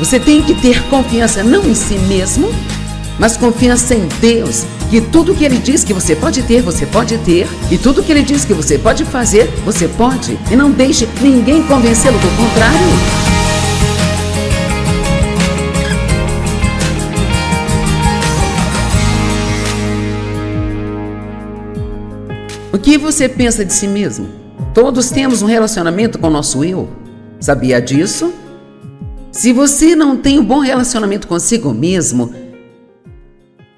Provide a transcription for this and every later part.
Você tem que ter confiança não em si mesmo, mas confiança em Deus, que tudo que Ele diz que você pode ter, você pode ter, e tudo que Ele diz que você pode fazer, você pode, e não deixe ninguém convencê-lo do contrário. O que você pensa de si mesmo? Todos temos um relacionamento com o nosso eu. Sabia disso? Se você não tem um bom relacionamento consigo mesmo,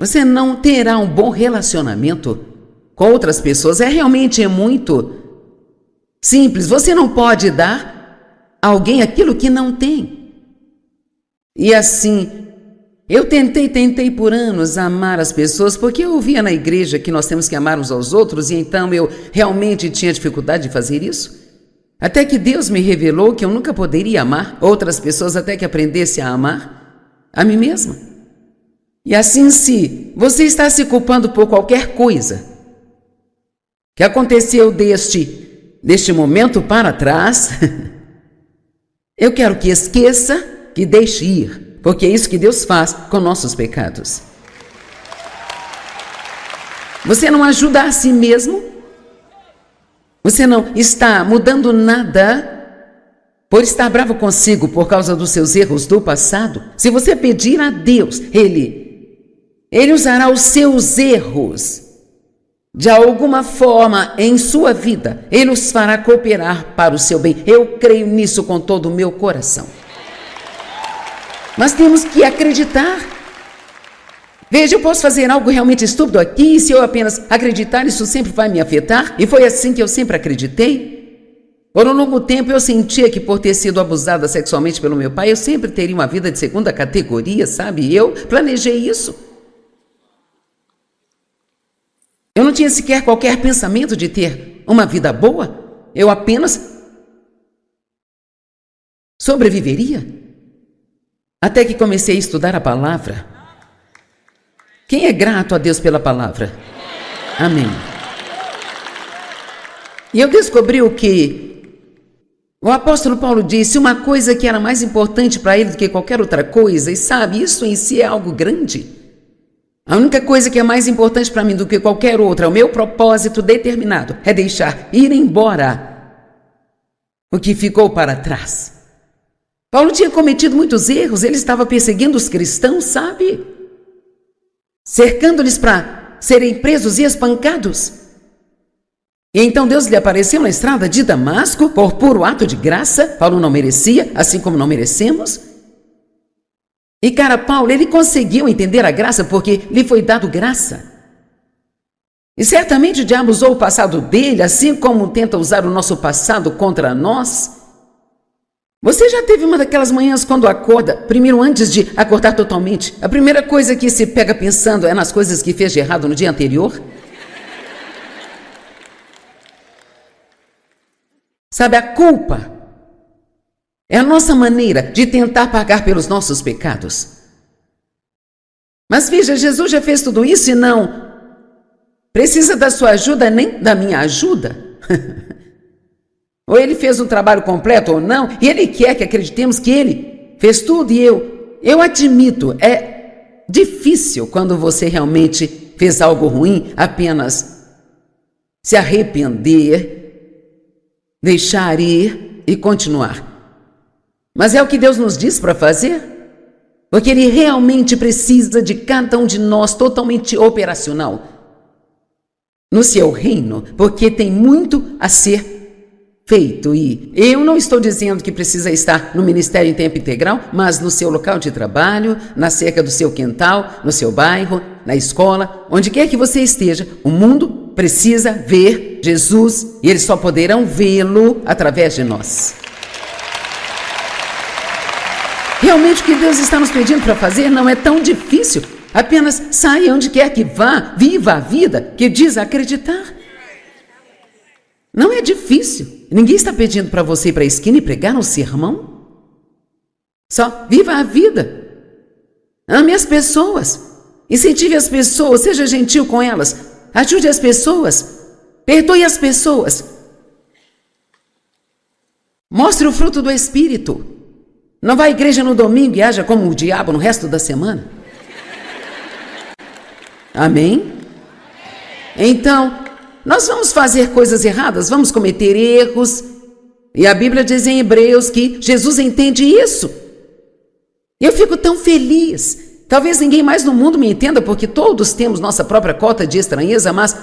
você não terá um bom relacionamento com outras pessoas. Realmente muito simples. Você não pode dar a alguém aquilo que não tem. E assim, eu tentei por anos amar as pessoas, porque eu ouvia na igreja que nós temos que amar uns aos outros, e então eu realmente tinha dificuldade de fazer isso. Até que Deus me revelou que eu nunca poderia amar outras pessoas até que aprendesse a amar a mim mesma. E assim, se você está se culpando por qualquer coisa que aconteceu deste momento para trás, eu quero que esqueça, que deixe ir, porque é isso que Deus faz com nossos pecados. Você não ajuda a si mesmo, você não está mudando nada por estar bravo consigo por causa dos seus erros do passado. Se você pedir a Deus, Ele usará os seus erros de alguma forma em sua vida. Ele os fará cooperar para o seu bem. Eu creio nisso com todo o meu coração. Mas temos que acreditar. Veja, eu posso fazer algo realmente estúpido aqui, e se eu apenas acreditar, isso sempre vai me afetar. E foi assim que eu sempre acreditei. Por um longo tempo eu sentia que por ter sido abusada sexualmente pelo meu pai, eu sempre teria uma vida de segunda categoria, sabe? Eu planejei isso. Eu não tinha sequer qualquer pensamento de ter uma vida boa. Eu apenas sobreviveria. Até que comecei a estudar a palavra. Quem é grato a Deus pela palavra? Amém. E eu descobri o que o apóstolo Paulo disse, uma coisa que era mais importante para ele do que qualquer outra coisa, e sabe, isso em si é algo grande. A única coisa que é mais importante para mim do que qualquer outra, o meu propósito determinado, é deixar ir embora o que ficou para trás. Paulo tinha cometido muitos erros, ele estava perseguindo os cristãos, sabe? Cercando-lhes para serem presos e espancados. E então Deus lhe apareceu na estrada de Damasco, por puro ato de graça. Paulo não merecia, assim como não merecemos. E cara, Paulo, ele conseguiu entender a graça porque lhe foi dado graça. E certamente o diabo usou o passado dele, assim como tenta usar o nosso passado contra nós. Você já teve uma daquelas manhãs quando acorda, primeiro antes de acordar totalmente, a primeira coisa que se pega pensando é nas coisas que fez de errado no dia anterior? Sabe, a culpa é a nossa maneira de tentar pagar pelos nossos pecados. Mas veja, Jesus já fez tudo isso e não precisa da sua ajuda nem da minha ajuda. Ou ele fez um trabalho completo ou não, e ele quer que acreditemos que ele fez tudo. E eu admito, é difícil quando você realmente fez algo ruim, apenas se arrepender, deixar ir e continuar. Mas é o que Deus nos diz para fazer, porque Ele realmente precisa de cada um de nós totalmente operacional no seu reino, porque tem muito a ser feito. E eu não estou dizendo que precisa estar no ministério em tempo integral, mas no seu local de trabalho, na cerca do seu quintal, no seu bairro, na escola, onde quer que você esteja, o mundo precisa ver Jesus e eles só poderão vê-lo através de nós. Realmente o que Deus está nos pedindo para fazer não é tão difícil. Apenas saia onde quer que vá, viva a vida que diz acreditar. Não é difícil. Ninguém está pedindo para você ir para a esquina e pregar um sermão. Só viva a vida. Ame as pessoas. Incentive as pessoas. Seja gentil com elas. Ajude as pessoas. Perdoe as pessoas. Mostre o fruto do Espírito. Não vai à igreja no domingo e haja como o diabo no resto da semana? Amém? Então, nós vamos fazer coisas erradas, vamos cometer erros. E a Bíblia diz em Hebreus que Jesus entende isso. Eu fico tão feliz. Talvez ninguém mais no mundo me entenda, porque todos temos nossa própria cota de estranheza, mas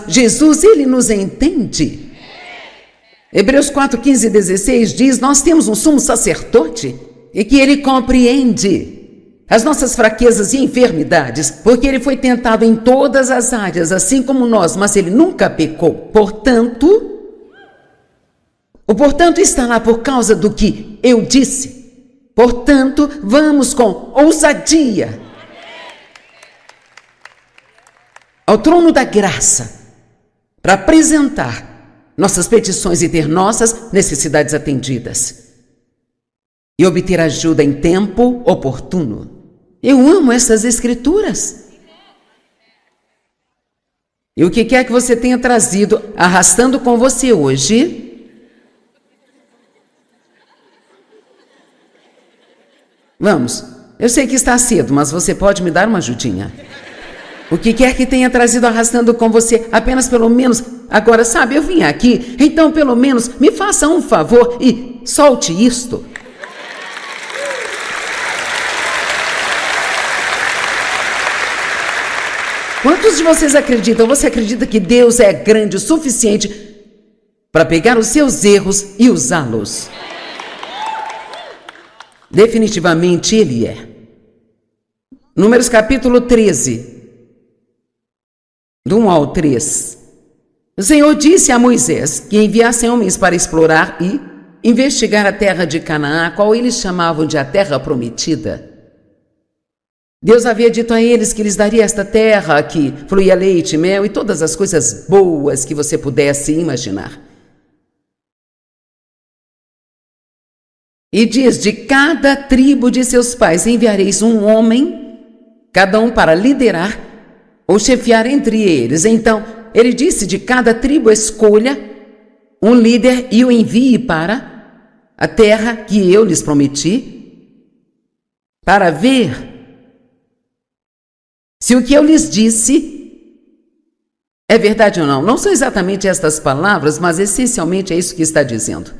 Jesus, ele nos entende. Hebreus 4, 15 e 16 diz: nós temos um sumo sacerdote e que ele compreende as nossas fraquezas e enfermidades, porque ele foi tentado em todas as áreas, assim como nós, mas ele nunca pecou. Portanto, o portanto está lá por causa do que eu disse. Portanto, vamos com ousadia ao trono da graça para apresentar nossas petições e ter nossas necessidades atendidas e obter ajuda em tempo oportuno. Eu amo essas escrituras. E o que quer que você tenha trazido, arrastando com você hoje, vamos, eu sei que está cedo, mas você pode me dar uma ajudinha. O que quer que tenha trazido arrastando com você, apenas pelo menos, agora sabe, eu vim aqui, então pelo menos me faça um favor e solte isto. Quantos de vocês acreditam? Você acredita que Deus é grande o suficiente para pegar os seus erros e usá-los? Definitivamente Ele é. Números capítulo 13, do 1 ao 3. O Senhor disse a Moisés que enviassem homens para explorar e investigar a terra de Canaã, a qual eles chamavam de a terra prometida. Deus havia dito a eles que lhes daria esta terra que fluía leite, mel e todas as coisas boas que você pudesse imaginar. E diz: de cada tribo de seus pais enviareis um homem, cada um para liderar ou chefiar entre eles. Então, ele disse: de cada tribo escolha um líder e o envie para a terra que eu lhes prometi, para ver se o que eu lhes disse é verdade ou não. Não são exatamente estas palavras, mas essencialmente é isso que está dizendo.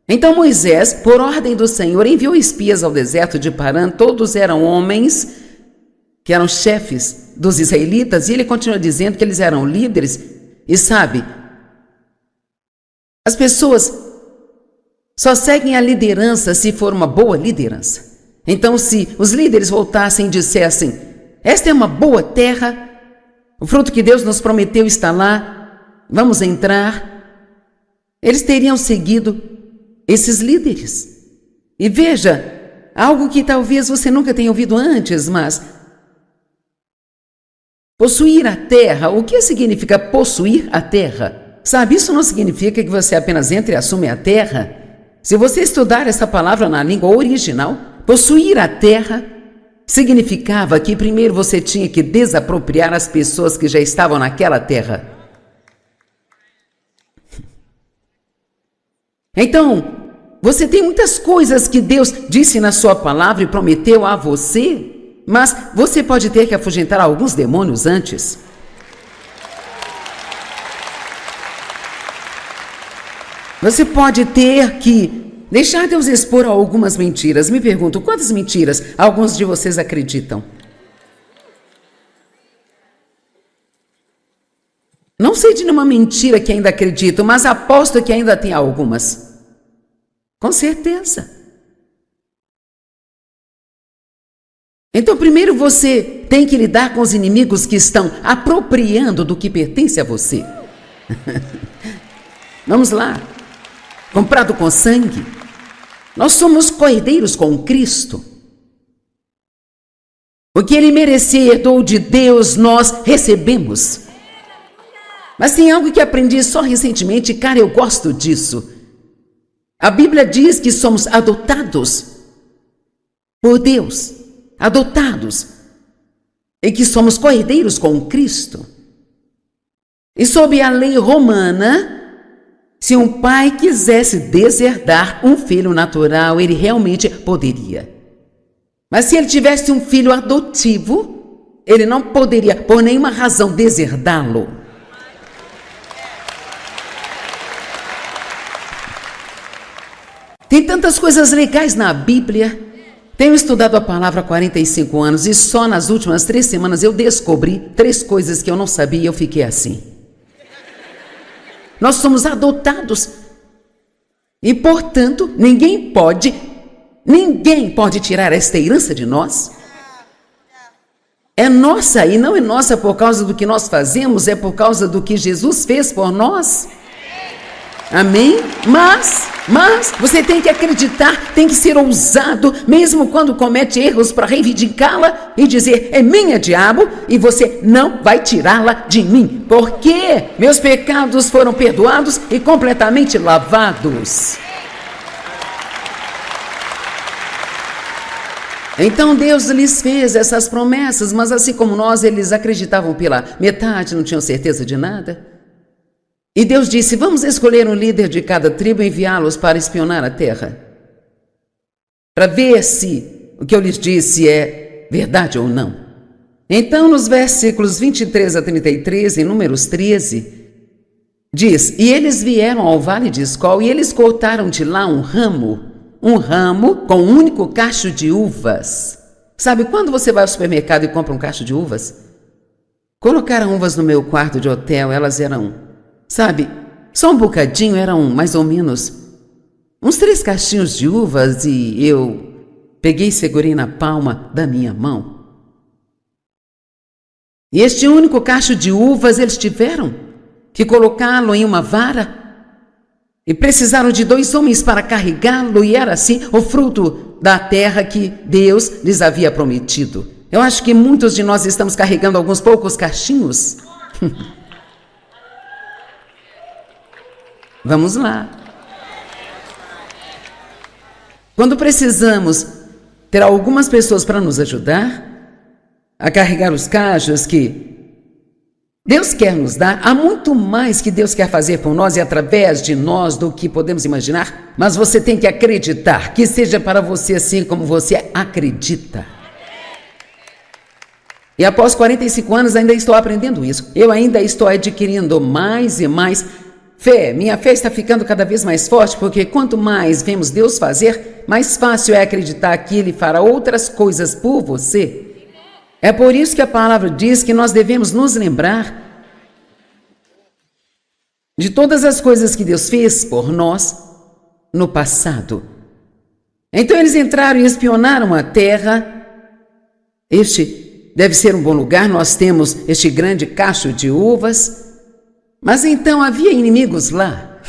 Então Moisés, por ordem do Senhor, enviou espias ao deserto de Parã. Todos eram homens que eram chefes dos israelitas, e ele continua dizendo que eles eram líderes. E sabe, as pessoas só seguem a liderança se for uma boa liderança. Então, se os líderes voltassem e dissessem: esta é uma boa terra, o fruto que Deus nos prometeu está lá, vamos entrar, eles teriam seguido esses líderes. E veja, algo que talvez você nunca tenha ouvido antes, mas possuir a terra, o que significa possuir a terra? Sabe, isso não significa que você apenas entre e assume a terra. Se você estudar essa palavra na língua original, possuir a terra significava que primeiro você tinha que desapropriar as pessoas que já estavam naquela terra. Então, você tem muitas coisas que Deus disse na sua palavra e prometeu a você, mas você pode ter que afugentar alguns demônios antes. Você pode ter que deixar Deus expor algumas mentiras. Me pergunto, quantas mentiras alguns de vocês acreditam? Não sei de nenhuma mentira que ainda acredito, mas aposto que ainda tem algumas. Com certeza. Então, primeiro você tem que lidar com os inimigos que estão apropriando do que pertence a você. Vamos lá. Comprado com sangue. Nós somos coerdeiros com Cristo. O que Ele merecia herdou de Deus, nós recebemos. Mas tem algo que aprendi só recentemente, cara, eu gosto disso. A Bíblia diz que somos adotados por Deus, adotados, e que somos coerdeiros com Cristo. E sob a lei romana, Se um pai quisesse deserdar um filho natural, ele realmente poderia. Mas se ele tivesse um filho adotivo, ele não poderia, por nenhuma razão, deserdá-lo. Tem tantas coisas legais na Bíblia. Tenho estudado a palavra há 45 anos e só nas últimas 3 semanas eu descobri 3 coisas que eu não sabia e eu fiquei assim. Nós somos adotados e, portanto, ninguém pode tirar esta herança de nós. É nossa e não é nossa por causa do que nós fazemos, é por causa do que Jesus fez por nós. Amém? Mas você tem que acreditar, tem que ser ousado, mesmo quando comete erros, para reivindicá-la e dizer: é minha, diabo, e você não vai tirá-la de mim, porque meus pecados foram perdoados e completamente lavados. Então Deus lhes fez essas promessas, mas assim como nós, eles acreditavam pela metade, não tinham certeza de nada. E Deus disse: vamos escolher um líder de cada tribo e enviá-los para espionar a terra, para ver se o que eu lhes disse é verdade ou não. Então, nos versículos 23 a 33, em Números 13, diz: e eles vieram ao vale de Escol, e eles cortaram de lá um ramo com um único cacho de uvas. Sabe, quando você vai ao supermercado e compra um cacho de uvas? Colocaram uvas no meu quarto de hotel, elas eram... Sabe, só um bocadinho, eram mais ou menos uns 3 cachinhos de uvas e eu peguei e segurei na palma da minha mão. E este único cacho de uvas, eles tiveram que colocá-lo em uma vara e precisaram de 2 homens para carregá-lo, e era assim o fruto da terra que Deus lhes havia prometido. Eu acho que muitos de nós estamos carregando alguns poucos cachinhos. Vamos lá. Quando precisamos ter algumas pessoas para nos ajudar a carregar os cachos que Deus quer nos dar, há muito mais que Deus quer fazer por nós e através de nós do que podemos imaginar, mas você tem que acreditar, que seja para você assim como você acredita. E após 45 anos ainda estou aprendendo isso. Eu ainda estou adquirindo mais e mais fé. Minha fé está ficando cada vez mais forte, porque quanto mais vemos Deus fazer, mais fácil é acreditar que Ele fará outras coisas por você. É por isso que a palavra diz que nós devemos nos lembrar de todas as coisas que Deus fez por nós no passado. Então eles entraram e espionaram a terra. Este deve ser um bom lugar, nós temos este grande cacho de uvas. Mas então havia inimigos lá.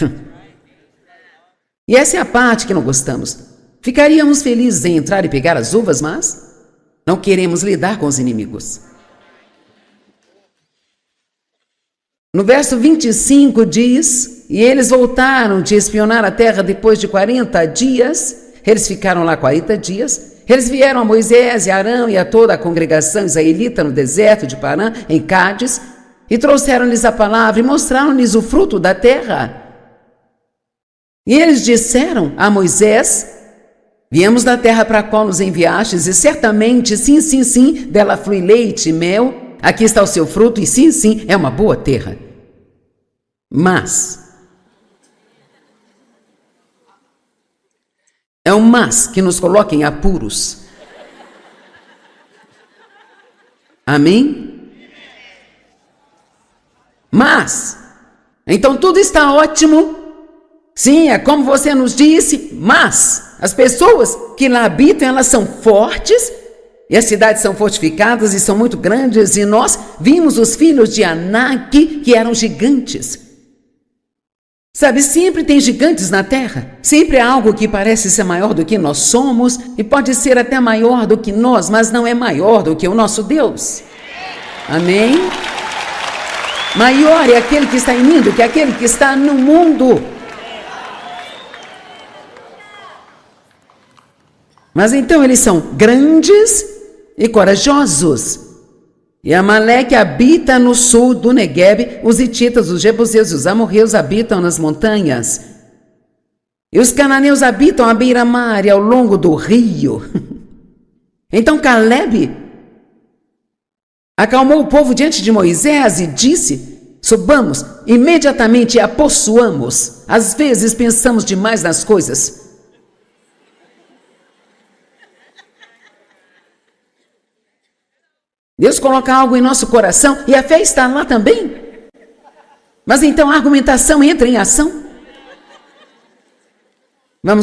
E essa é a parte que não gostamos. Ficaríamos felizes em entrar e pegar as uvas, mas não queremos lidar com os inimigos. No verso 25 diz: e eles voltaram de espionar a terra depois de 40 dias. Eles ficaram lá 40 dias. Eles vieram a Moisés e Arão e a toda a congregação israelita no deserto de Parã, em Cádiz, e trouxeram-lhes a palavra e mostraram-lhes o fruto da terra. E eles disseram a Moisés: viemos da terra para a qual nos enviastes, e certamente, sim, dela flui leite e mel. Aqui está o seu fruto, e sim, é uma boa terra. Mas, é um mas que nos coloca em apuros. Amém? Mas, então tudo está ótimo. Sim, é como você nos disse, mas as pessoas que lá habitam, elas são fortes, e as cidades são fortificadas e são muito grandes, e nós vimos os filhos de Anak, que eram gigantes. Sabe, sempre tem gigantes na terra, sempre há algo que parece ser maior do que nós somos, e pode ser até maior do que nós, mas não é maior do que o nosso Deus. Amém? Maior é aquele que está em mim do que aquele que está no mundo. Mas então eles são grandes e corajosos. E Amaleque habita no sul do Neguebe, os hititas, os jebuseus e os amorreus habitam nas montanhas. E os cananeus habitam à beira-mar e ao longo do rio. Então Calebe acalmou o povo diante de Moisés e disse: subamos imediatamente e a possuamos. Às vezes pensamos demais nas coisas. Deus coloca algo em nosso coração e a fé está lá também. Mas então a argumentação entra em ação.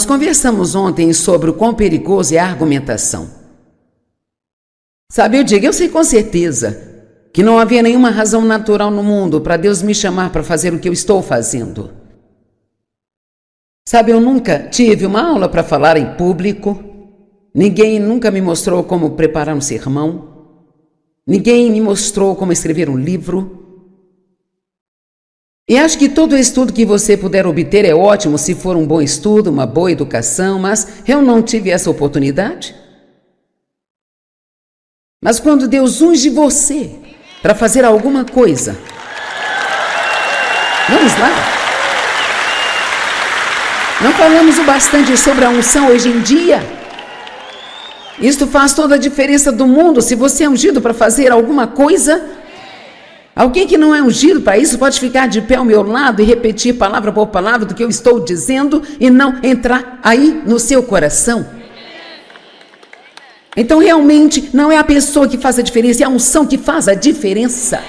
Conversamos ontem sobre o quão perigoso é a argumentação. Sabe, eu sei com certeza que não havia nenhuma razão natural no mundo para Deus me chamar para fazer o que eu estou fazendo. Sabe, eu nunca tive uma aula para falar em público. Ninguém nunca me mostrou como preparar um sermão. Ninguém me mostrou como escrever um livro. E acho que todo estudo que você puder obter é ótimo se for um bom estudo, uma boa educação, mas eu não tive essa oportunidade. Mas quando Deus unge você para fazer alguma coisa, vamos lá. Não falamos o bastante sobre a unção hoje em dia. Isto faz toda a diferença do mundo. Se você é ungido para fazer alguma coisa, alguém que não é ungido para isso pode ficar de pé ao meu lado e repetir palavra por palavra do que eu estou dizendo e não entrar aí no seu coração. Então realmente não é a pessoa que faz a diferença, é a unção que faz a diferença.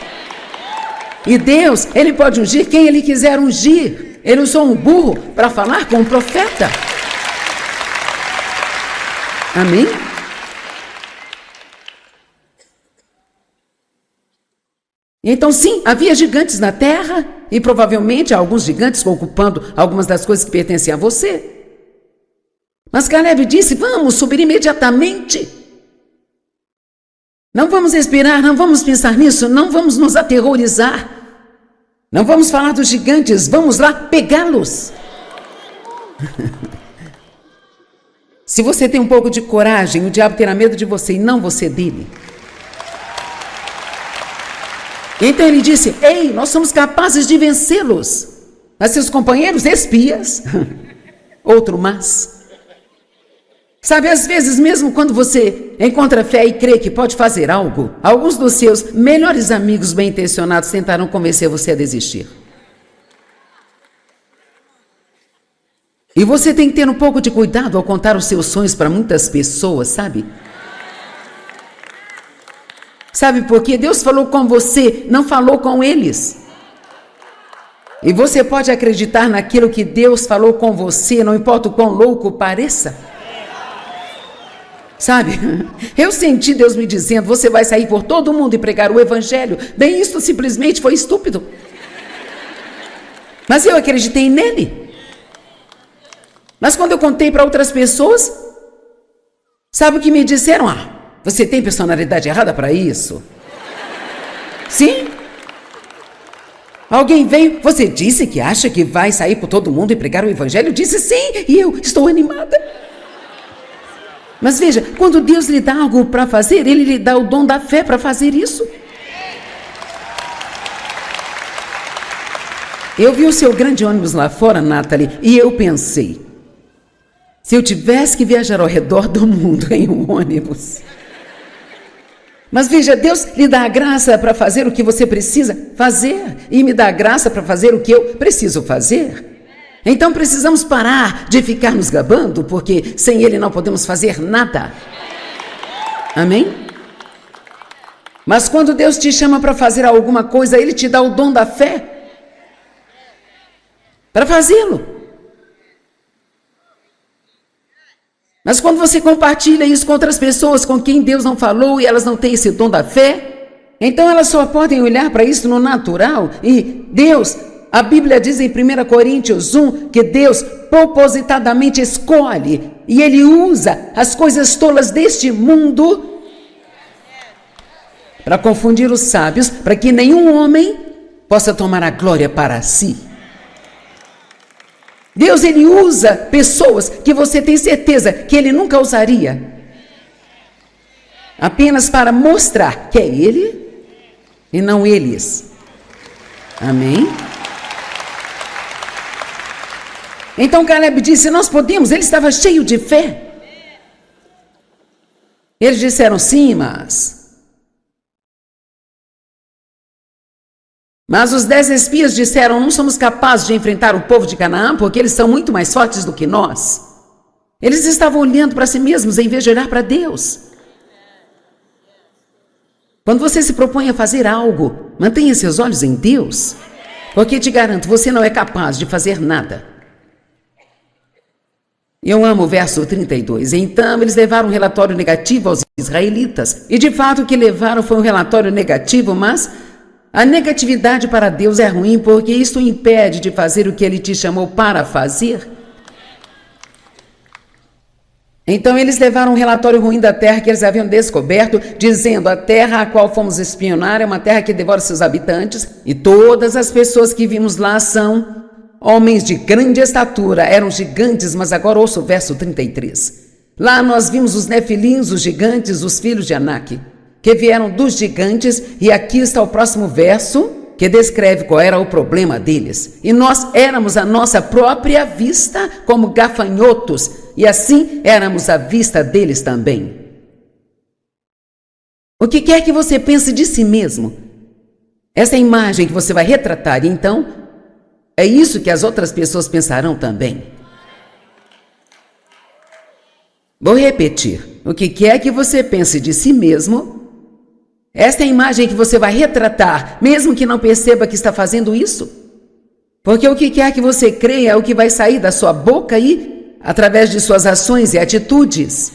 E Deus, Ele pode ungir quem Ele quiser ungir. Ele usou um burro para falar com um profeta. Amém? Então sim, havia gigantes na terra e provavelmente alguns gigantes ocupando algumas das coisas que pertencem a você. Mas Calebe disse: vamos subir imediatamente. Não vamos esperar, não vamos pensar nisso, não vamos nos aterrorizar. Não vamos falar dos gigantes, vamos lá pegá-los. Se você tem um pouco de coragem, o diabo terá medo de você e não você dele. Então ele disse: ei, nós somos capazes de vencê-los. Mas seus companheiros, espias. Outro mas. Sabe, às vezes mesmo quando você encontra fé e crê que pode fazer algo, alguns dos seus melhores amigos bem-intencionados tentaram convencer você a desistir. E você tem que ter um pouco de cuidado ao contar os seus sonhos para muitas pessoas, sabe? Sabe por quê? Deus falou com você, não falou com eles. E você pode acreditar naquilo que Deus falou com você, não importa o quão louco pareça. Sabe? Eu senti Deus me dizendo: você vai sair por todo mundo e pregar o evangelho. Bem, isso simplesmente foi estúpido. Mas eu acreditei nele. Mas quando eu contei para outras pessoas, sabe o que me disseram? Você tem personalidade errada para isso? Sim. Alguém veio, você disse que acha que vai sair por todo mundo e pregar o evangelho? Eu disse sim, e eu estou animada. Mas veja, quando Deus lhe dá algo para fazer, Ele lhe dá o dom da fé para fazer isso. Eu vi o seu grande ônibus lá fora, Nathalie, e eu pensei: se eu tivesse que viajar ao redor do mundo em um ônibus. Mas veja, Deus lhe dá a graça para fazer o que você precisa fazer e me dá a graça para fazer o que eu preciso fazer. Então precisamos parar de ficar nos gabando, porque sem Ele não podemos fazer nada. Amém? Mas quando Deus te chama para fazer alguma coisa, Ele te dá o dom da fé para fazê-lo. Mas quando você compartilha isso com outras pessoas com quem Deus não falou e elas não têm esse dom da fé, então elas só podem olhar para isso no natural. E Deus, a Bíblia diz em 1 Coríntios 1 que Deus propositadamente escolhe e Ele usa as coisas tolas deste mundo para confundir os sábios, para que nenhum homem possa tomar a glória para si. Deus, Ele usa pessoas que você tem certeza que Ele nunca usaria, apenas para mostrar que é Ele e não eles. Amém? Então Caleb disse: nós podemos. Ele estava cheio de fé. Eles disseram: sim, mas os 10 espias disseram: não somos capazes de enfrentar o povo de Canaã, porque eles são muito mais fortes do que nós. Eles estavam olhando para si mesmos em vez de olhar para Deus. Quando você se propõe a fazer algo, mantenha seus olhos em Deus, porque te garanto, você não é capaz de fazer nada. Eu amo o verso 32. Então eles levaram um relatório negativo aos israelitas. E de fato o que levaram foi um relatório negativo, mas a negatividade para Deus é ruim, porque isso o impede de fazer o que Ele te chamou para fazer. Então eles levaram um relatório ruim da terra que eles haviam descoberto, dizendo: a terra a qual fomos espionar é uma terra que devora seus habitantes, e todas as pessoas que vimos lá são homens de grande estatura. Eram gigantes, mas agora ouça o verso 33. Lá nós vimos os nefilins, os gigantes, os filhos de Anak, que vieram dos gigantes, e aqui está o próximo verso, que descreve qual era o problema deles. E nós éramos à nossa própria vista como gafanhotos, e assim éramos à vista deles também. O que quer que você pense de si mesmo, essa é a imagem que você vai retratar, e então é isso que as outras pessoas pensarão também. Vou repetir. O que quer que você pense de si mesmo, esta é a imagem que você vai retratar, mesmo que não perceba que está fazendo isso. Porque o que quer que você creia é o que vai sair da sua boca e através de suas ações e atitudes.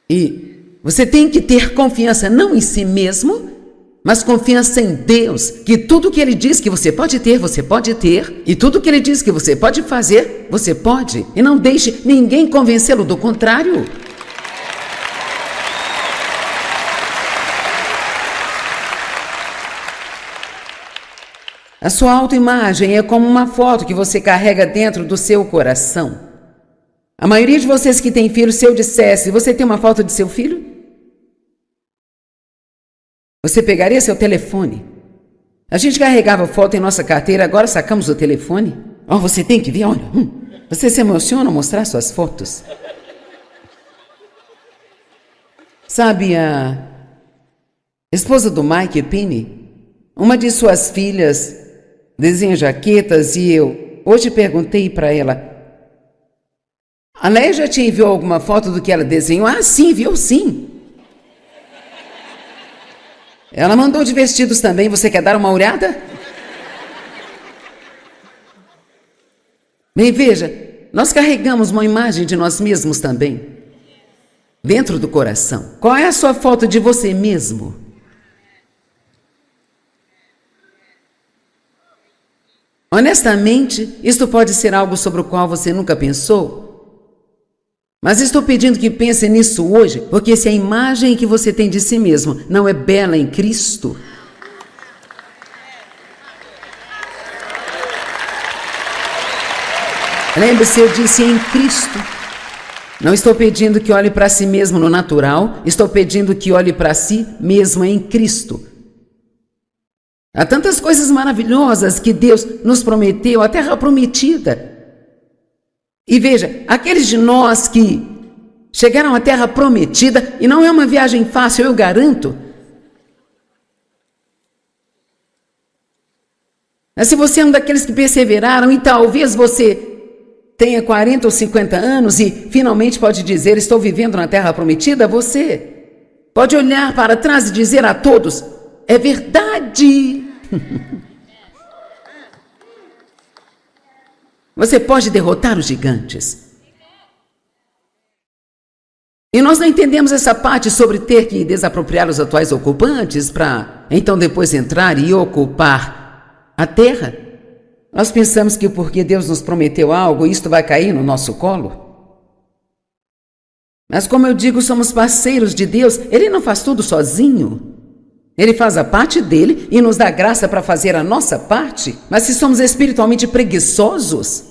E você tem que ter confiança não em si mesmo, mas confiança em Deus, que tudo que Ele diz que você pode ter, e tudo que Ele diz que você pode fazer, você pode. E não deixe ninguém convencê-lo do contrário. A sua autoimagem é como uma foto que você carrega dentro do seu coração. A maioria de vocês que têm filho, se eu dissesse: você tem uma foto de seu filho? Você pegaria seu telefone. A gente carregava foto em nossa carteira, agora sacamos o telefone. Oh, você tem que ver, olha. Você se emociona ao mostrar suas fotos. Sabe, a esposa do Mike Penny, uma de suas filhas desenha jaquetas, e eu hoje perguntei para ela: a Leia já te enviou alguma foto do que ela desenhou? Ah, sim, viu sim. Ela mandou de vestidos também, você quer dar uma olhada? Bem, veja, nós carregamos uma imagem de nós mesmos também, dentro do coração. Qual é a sua foto de você mesmo? Honestamente, isto pode ser algo sobre o qual você nunca pensou. Mas estou pedindo que pense nisso hoje, porque se a imagem que você tem de si mesmo não é bela em Cristo, lembre-se, eu disse em Cristo. Não estou pedindo que olhe para si mesmo no natural, estou pedindo que olhe para si mesmo em Cristo. Há tantas coisas maravilhosas que Deus nos prometeu, a terra prometida. E veja, aqueles de nós que chegaram à terra prometida, e não é uma viagem fácil, eu garanto. Mas se você é um daqueles que perseveraram, e talvez você tenha 40 ou 50 anos e finalmente pode dizer: estou vivendo na terra prometida, você pode olhar para trás e dizer a todos: é verdade. Você pode derrotar os gigantes. E nós não entendemos essa parte sobre ter que desapropriar os atuais ocupantes para então depois entrar e ocupar a terra. Nós pensamos que porque Deus nos prometeu algo, isto vai cair no nosso colo. Mas como eu digo, somos parceiros de Deus. Ele não faz tudo sozinho. Ele faz a parte dele e nos dá graça para fazer a nossa parte. Mas se somos espiritualmente preguiçosos,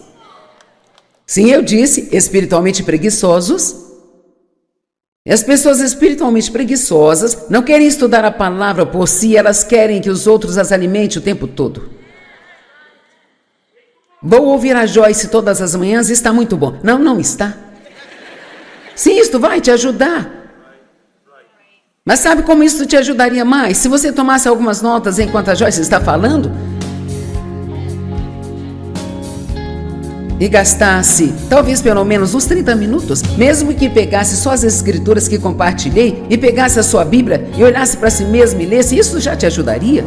sim, eu disse espiritualmente preguiçosos, E as pessoas espiritualmente preguiçosas não querem estudar a palavra por si, elas querem que os outros as alimentem o tempo todo. Vou ouvir a Joyce todas as manhãs e está muito bom. Não, não está. Sim, isto vai te ajudar. Mas sabe como isso te ajudaria mais? Se você tomasse algumas notas enquanto a Joyce está falando e gastasse talvez pelo menos uns 30 minutos, mesmo que pegasse só as escrituras que compartilhei e pegasse a sua Bíblia e olhasse para si mesmo e lesse, isso já te ajudaria?